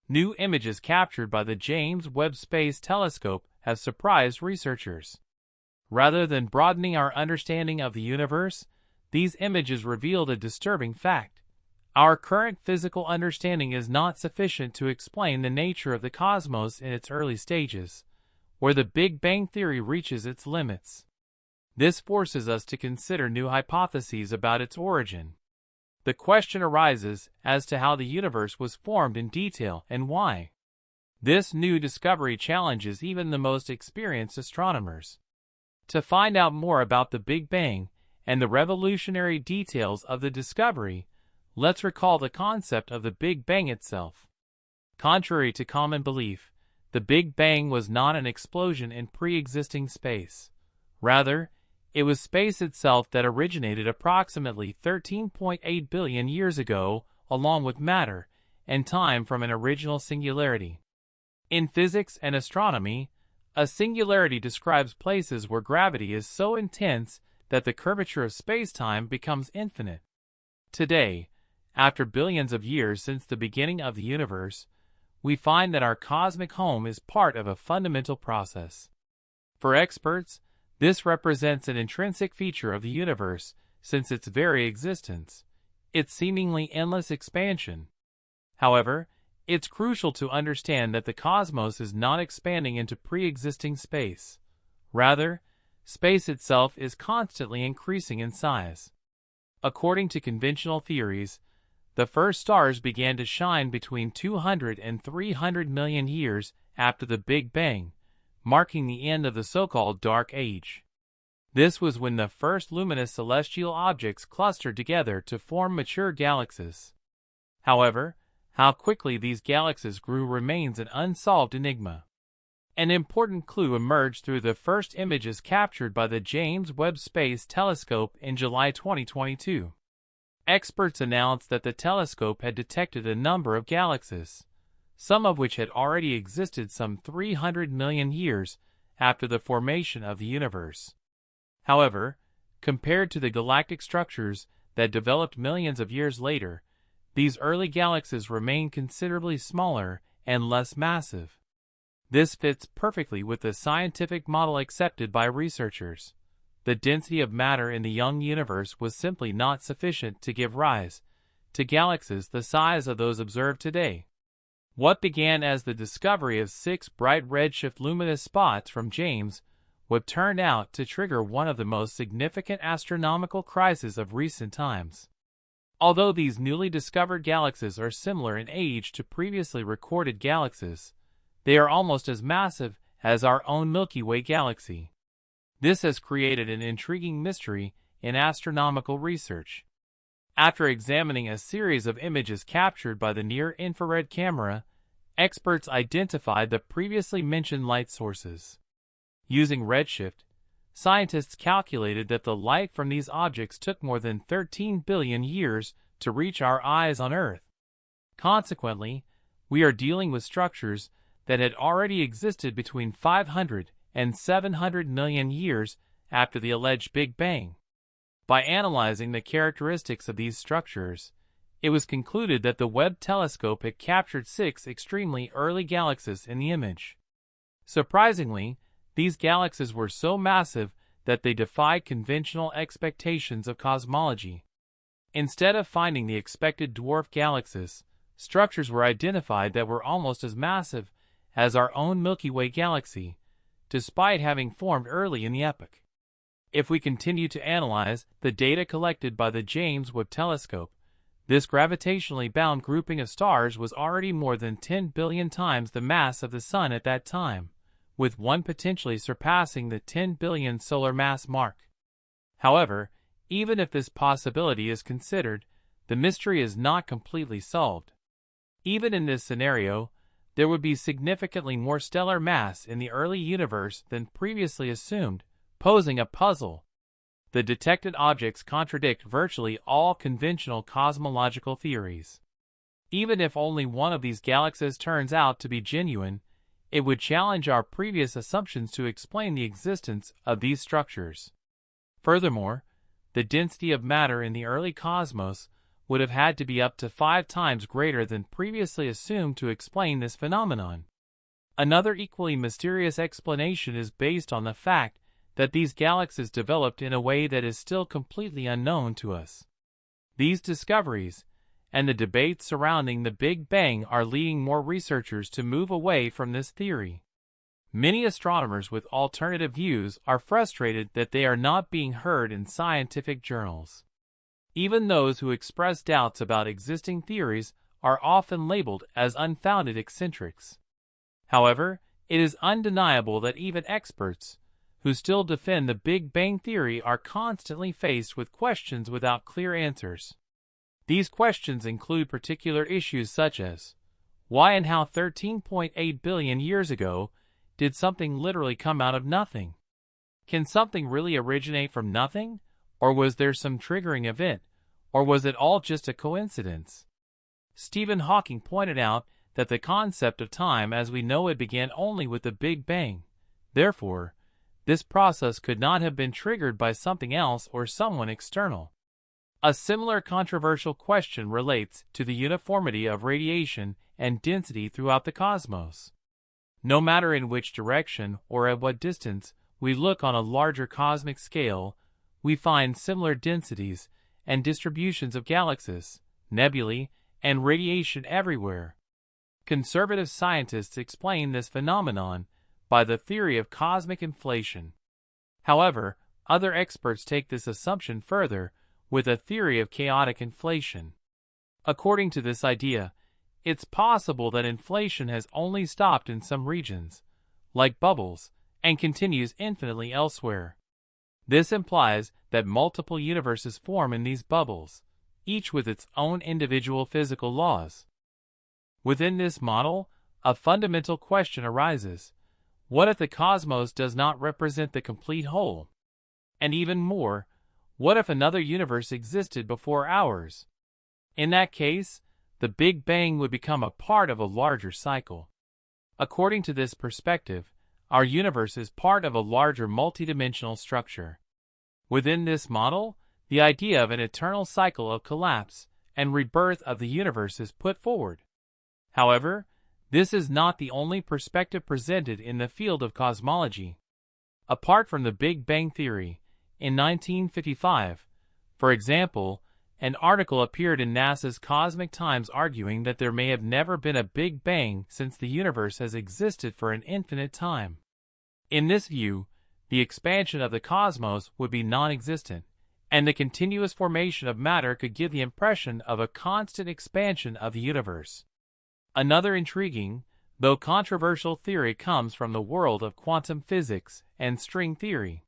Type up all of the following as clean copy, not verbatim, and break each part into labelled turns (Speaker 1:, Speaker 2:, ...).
Speaker 1: New images captured by the James Webb Space Telescope have surprised researchers. Rather than broadening our understanding of the universe, these images revealed a disturbing fact. Our current physical understanding is not sufficient to explain the nature of the cosmos in its early stages, where the Big Bang theory reaches its limits. This forces us to consider new hypotheses about its origin. The question arises as to how the universe was formed in detail and why. This new discovery challenges even the most experienced astronomers. To find out more about the Big Bang and the revolutionary details of the discovery, let's recall the concept of the Big Bang itself. Contrary to common belief, the Big Bang was not an explosion in pre-existing space. Rather, it was space itself that originated approximately 13.8 billion years ago, along with matter and time from an original singularity. In physics and astronomy, a singularity describes places where gravity is so intense that the curvature of space-time becomes infinite. Today, after billions of years since the beginning of the universe, we find that our cosmic home is part of a fundamental process. For experts, this represents an intrinsic feature of the universe since its very existence, its seemingly endless expansion. However, it's crucial to understand that the cosmos is not expanding into pre-existing space. Rather, space itself is constantly increasing in size. According to conventional theories, the first stars began to shine between 200 and 300 million years after the Big Bang, marking the end of the so-called Dark Age. This was when the first luminous celestial objects clustered together to form mature galaxies. However, how quickly these galaxies grew remains an unsolved enigma. An important clue emerged through the first images captured by the James Webb Space Telescope in July 2022. Experts announced that the telescope had detected a number of galaxies, some of which had already existed some 300 million years after the formation of the universe. However, compared to the galactic structures that developed millions of years later, these early galaxies remain considerably smaller and less massive. This fits perfectly with the scientific model accepted by researchers. The density of matter in the young universe was simply not sufficient to give rise to galaxies the size of those observed today. What began as the discovery of 6 bright redshift luminous spots from James Webb turned out to trigger one of the most significant astronomical crises of recent times. Although these newly discovered galaxies are similar in age to previously recorded galaxies, they are almost as massive as our own Milky Way galaxy. This has created an intriguing mystery in astronomical research. After examining a series of images captured by the near-infrared camera, experts identified the previously mentioned light sources. Using redshift, scientists calculated that the light from these objects took more than 13 billion years to reach our eyes on Earth. Consequently, we are dealing with structures that had already existed between 500 and 700 million years after the alleged Big Bang. By analyzing the characteristics of these structures, it was concluded that the Webb telescope had captured 6 extremely early galaxies in the image. Surprisingly, these galaxies were so massive that they defied conventional expectations of cosmology. Instead of finding the expected dwarf galaxies, structures were identified that were almost as massive as our own Milky Way galaxy, despite having formed early in the epoch. If we continue to analyze the data collected by the James Webb Telescope, this gravitationally bound grouping of stars was already more than 10 billion times the mass of the Sun at that time, with one potentially surpassing the 10 billion solar mass mark. However, even if this possibility is considered, the mystery is not completely solved. Even in this scenario, there would be significantly more stellar mass in the early universe than previously assumed, posing a puzzle. The detected objects contradict virtually all conventional cosmological theories. Even if only one of these galaxies turns out to be genuine, it would challenge our previous assumptions to explain the existence of these structures. Furthermore, the density of matter in the early cosmos would have had to be up to 5 times greater than previously assumed to explain this phenomenon. Another equally mysterious explanation is based on the fact that these galaxies developed in a way that is still completely unknown to us. These discoveries, and the debates surrounding the Big Bang, are leading more researchers to move away from this theory. Many astronomers with alternative views are frustrated that they are not being heard in scientific journals. Even those who express doubts about existing theories are often labeled as unfounded eccentrics. However, it is undeniable that even experts, who still defend the Big Bang theory, are constantly faced with questions without clear answers. These questions include particular issues such as, why and how 13.8 billion years ago did something literally come out of nothing? Can something really originate from nothing? Or was there some triggering event? Or was it all just a coincidence? Stephen Hawking pointed out that the concept of time as we know it began only with the Big Bang. Therefore, this process could not have been triggered by something else or someone external. A similar controversial question relates to the uniformity of radiation and density throughout the cosmos. No matter in which direction or at what distance we look on a larger cosmic scale, we find similar densities and distributions of galaxies, nebulae, and radiation everywhere. Conservative scientists explain this phenomenon by the theory of cosmic inflation. However, other experts take this assumption further with a theory of chaotic inflation. According to this idea, it's possible that inflation has only stopped in some regions, like bubbles, and continues infinitely elsewhere. This implies that multiple universes form in these bubbles, each with its own individual physical laws. Within this model, a fundamental question arises: what if the cosmos does not represent the complete whole? And even more, what if another universe existed before ours? In that case, the Big Bang would become a part of a larger cycle. According to this perspective, our universe is part of a larger multidimensional structure. Within this model, the idea of an eternal cycle of collapse and rebirth of the universe is put forward. However, this is not the only perspective presented in the field of cosmology. Apart from the Big Bang theory, in 1955, for example, an article appeared in NASA's Cosmic Times arguing that there may have never been a Big Bang since the universe has existed for an infinite time. In this view, the expansion of the cosmos would be non-existent, and the continuous formation of matter could give the impression of a constant expansion of the universe. Another intriguing, though controversial theory comes from the world of quantum physics and string theory.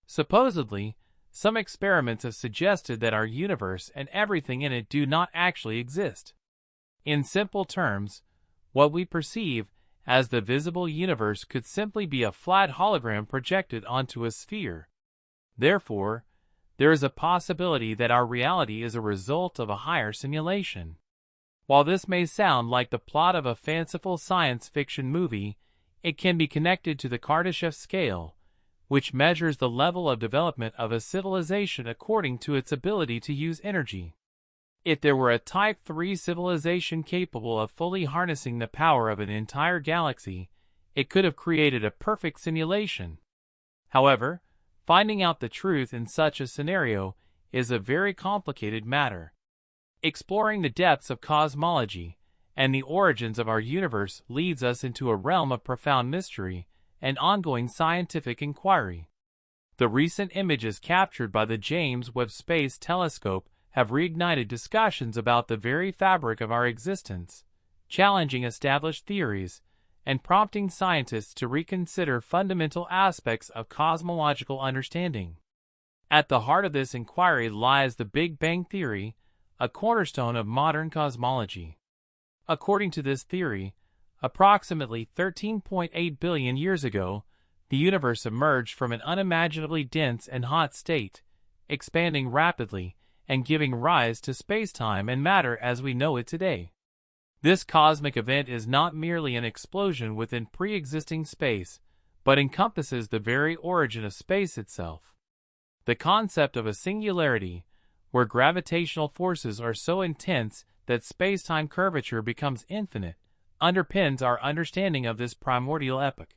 Speaker 1: Supposedly, some experiments have suggested that our universe and everything in it do not actually exist. In simple terms, what we perceive as the visible universe could simply be a flat hologram projected onto a sphere. Therefore, there is a possibility that our reality is a result of a higher simulation. While this may sound like the plot of a fanciful science fiction movie, it can be connected to the Kardashev scale, which measures the level of development of a civilization according to its ability to use energy. If there were a Type 3 civilization capable of fully harnessing the power of an entire galaxy, it could have created a perfect simulation. However, finding out the truth in such a scenario is a very complicated matter. Exploring the depths of cosmology and the origins of our universe leads us into a realm of profound mystery and ongoing scientific inquiry. The recent images captured by the James Webb Space Telescope have reignited discussions about the very fabric of our existence, challenging established theories, and prompting scientists to reconsider fundamental aspects of cosmological understanding. At the heart of this inquiry lies the Big Bang theory, a cornerstone of modern cosmology. According to this theory, approximately 13.8 billion years ago, the universe emerged from an unimaginably dense and hot state, expanding rapidly and giving rise to space-time and matter as we know it today. This cosmic event is not merely an explosion within pre-existing space, but encompasses the very origin of space itself. The concept of a singularity, where gravitational forces are so intense that space-time curvature becomes infinite, underpins our understanding of this primordial epoch.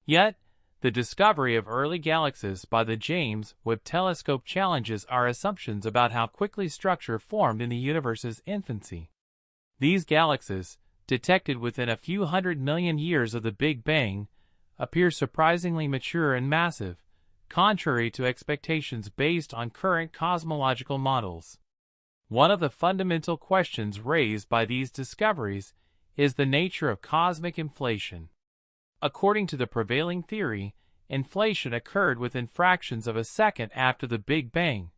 Speaker 1: Yet, the discovery of early galaxies by the James Webb Telescope challenges our assumptions about how quickly structure formed in the universe's infancy. These galaxies, detected within a few 100 million years of the Big Bang, appear surprisingly mature and massive, contrary to expectations based on current cosmological models. One of the fundamental questions raised by these discoveries is the nature of cosmic inflation. According to the prevailing theory, inflation occurred within fractions of a second after the Big Bang,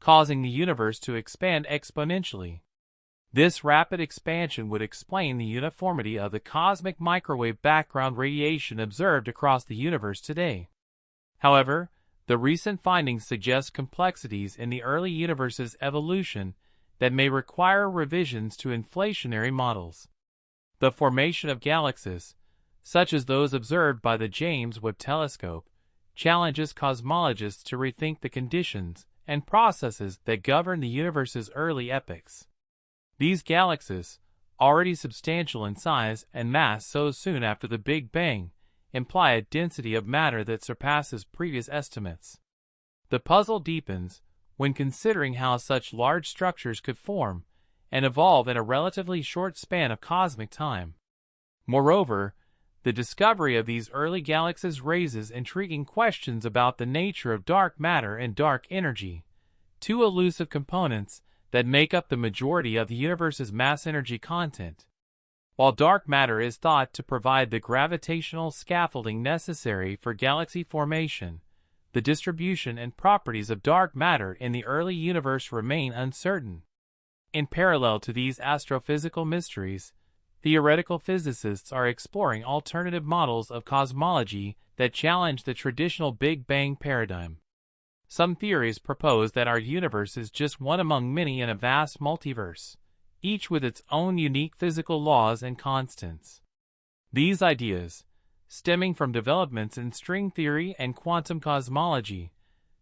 Speaker 1: causing the universe to expand exponentially. This rapid expansion would explain the uniformity of the cosmic microwave background radiation observed across the universe today. However, the recent findings suggest complexities in the early universe's evolution that may require revisions to inflationary models. The formation of galaxies, such as those observed by the James Webb Telescope, challenges cosmologists to rethink the conditions and processes that govern the universe's early epochs. These galaxies, already substantial in size and mass so soon after the Big Bang, imply a density of matter that surpasses previous estimates. The puzzle deepens when considering how such large structures could form and evolve in a relatively short span of cosmic time. Moreover, the discovery of these early galaxies raises intriguing questions about the nature of dark matter and dark energy, two elusive components that make up the majority of the universe's mass-energy content. While dark matter is thought to provide the gravitational scaffolding necessary for galaxy formation, the distribution and properties of dark matter in the early universe remain uncertain. In parallel to these astrophysical mysteries, theoretical physicists are exploring alternative models of cosmology that challenge the traditional Big Bang paradigm. Some theories propose that our universe is just one among many in a vast multiverse, each with its own unique physical laws and constants. These ideas, stemming from developments in string theory and quantum cosmology,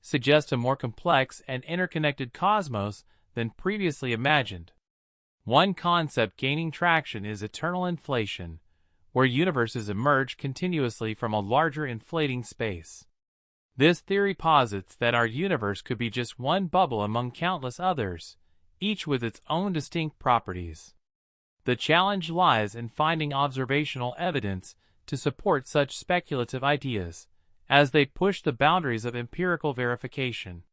Speaker 1: suggest a more complex and interconnected cosmos than previously imagined. One concept gaining traction is eternal inflation, where universes emerge continuously from a larger inflating space. This theory posits that our universe could be just one bubble among countless others, each with its own distinct properties. The challenge lies in finding observational evidence to support such speculative ideas, as they push the boundaries of empirical verification.